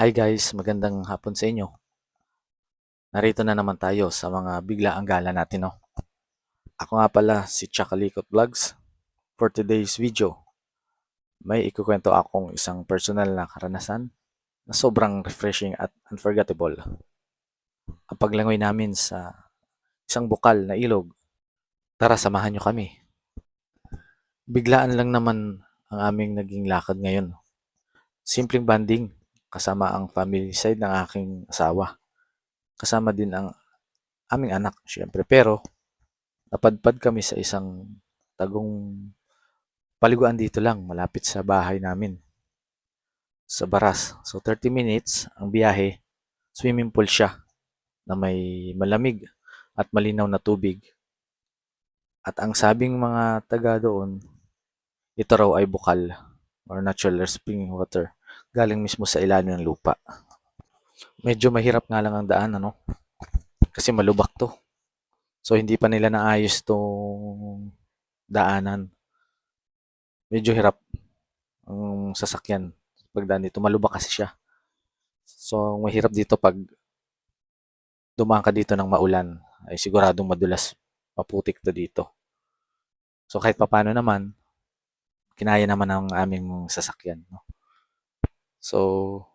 Hi guys, magandang hapon sa inyo. Narito na naman tayo sa mga biglaang gala natin, no? Ako nga pala si Chakalikot Vlogs. For today's video, may ikukwento akong isang personal na karanasan na sobrang refreshing at unforgettable. Ang paglangoy namin sa isang bukal na ilog. Tara, samahan nyo kami. Biglaan lang naman ang aming naging lakad ngayon. Simpleng banding kasama ang family side ng aking asawa. Kasama din ang aming anak, syempre. Pero napadpad kami sa isang tagong paliguan dito lang, malapit sa bahay namin, sa Baras. So 30 minutes ang biyahe, swimming pool siya na may malamig at malinaw na tubig. At ang sabing mga taga doon, ito raw ay bukal or natural spring water galing mismo sa ilalim ng lupa. Medyo mahirap nga lang ang daan, ano? Kasi malubak to. So hindi pa nila naayos tong daanan. Medyo hirap ang sasakyan pagdaan dito. Malubak kasi siya. So mahirap dito pag dumaan ka dito ng maulan, ay siguradong madulas, maputik to dito. So kahit papano naman, kinaya naman ng aming sasakyan. No? So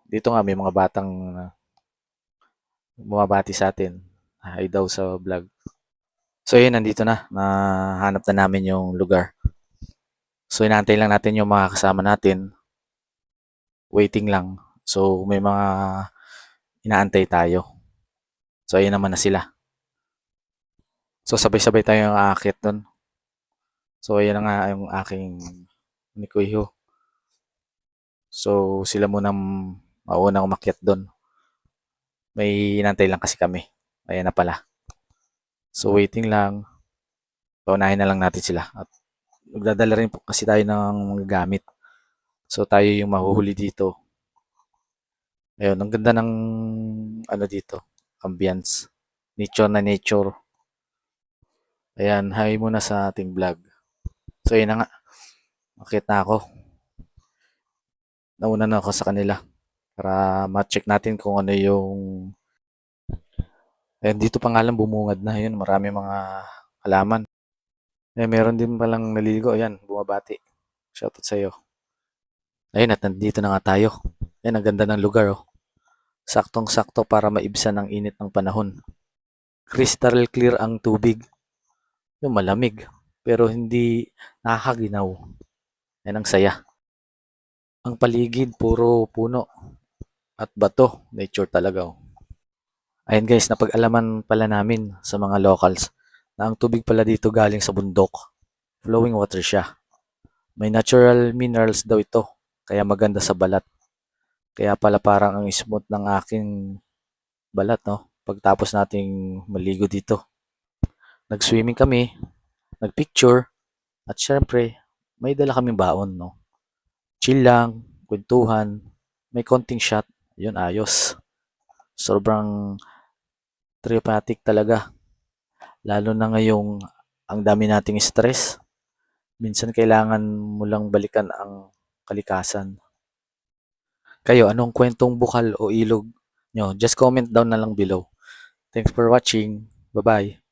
dito nga may mga batang bumabati sa atin. Hi daw sa vlog. So yun, nandito na. Nahanap na namin yung lugar. So inaantay lang natin yung mga kasama natin. Waiting lang. So may mga inaantay tayo. So ayun naman na sila. So sabay-sabay tayong aakyat doon. So ayun na nga yung aking ni Kuya. So sila munang maunang umakyat doon. May inantay lang kasi kami. Ayan na pala. So waiting lang. Paunahin na lang natin sila. At magdadala rin po kasi tayo ng mga gamit. So tayo yung mahuhuli dito. Ayun, ang ganda ng ano dito, ambience. Nature na nature. Ayan, hi muna sa ating vlog. So yun na nga. Makita na ako. Nauna na ako sa kanila. Para ma-check natin kung ano yung... Ayan, dito pa nga lang bumungad na. Yun, marami mga halaman. Eh, meron din palang naliligo. Ayan, bumabati. Shoutout sa'yo. Ayun, at nandito na nga tayo. Ayan, ang ganda ng lugar, oh. Saktong-sakto para maibsan ang init ng panahon. Crystal clear ang tubig. Yung malamig. Pero hindi nakakaginaw. Yan ang saya. Ang paligid, puro puno at bato. Nature talaga, oh. Ayun guys, napag-alaman pala namin sa mga locals na ang tubig pala dito galing sa bundok. Flowing water siya. May natural minerals daw ito, kaya maganda sa balat. Kaya pala parang ang smooth ng aking balat, no? Pagtapos nating maligo dito. Nag-swimming kami, nag-picture, at syempre, may dala kaming baon, no? Chill lang, kwentuhan, may konting shot, yun ayos. Sobrang therapeutic talaga. Lalo na ngayong ang dami nating stress. Minsan kailangan mo lang balikan ang kalikasan. Kayo, anong kwentong bukal o ilog nyo? Just comment down na lang below. Thanks for watching. Bye-bye.